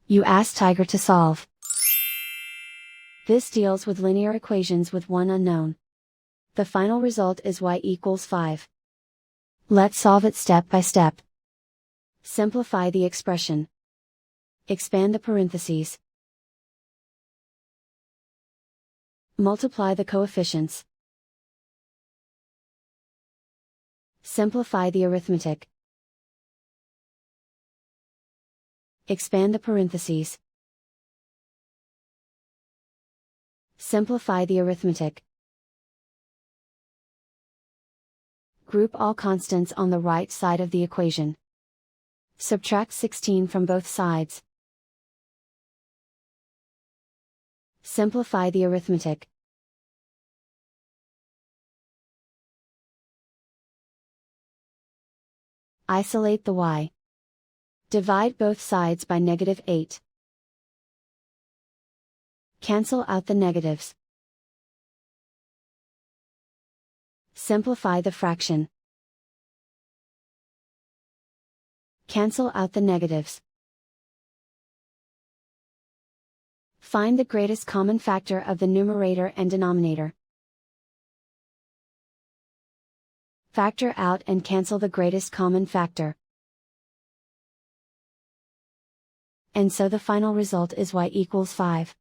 You ask Tiger to solve. This deals with linear equations with one unknown. The final result is y equals 5. Let's solve it step by step. Simplify the expression. Expand the parentheses. Multiply the coefficients. Simplify the arithmetic. Expand the parentheses. Simplify the arithmetic. Group all constants on the right side of the equation. Subtract 16 from both sides. Simplify the arithmetic. Isolate the y. Divide both sides by -8. Cancel out the negatives. Simplify the fraction. Cancel out the negatives. Find the greatest common factor of the numerator and denominator. Factor out and cancel the greatest common factor. And so the final result is y equals 5.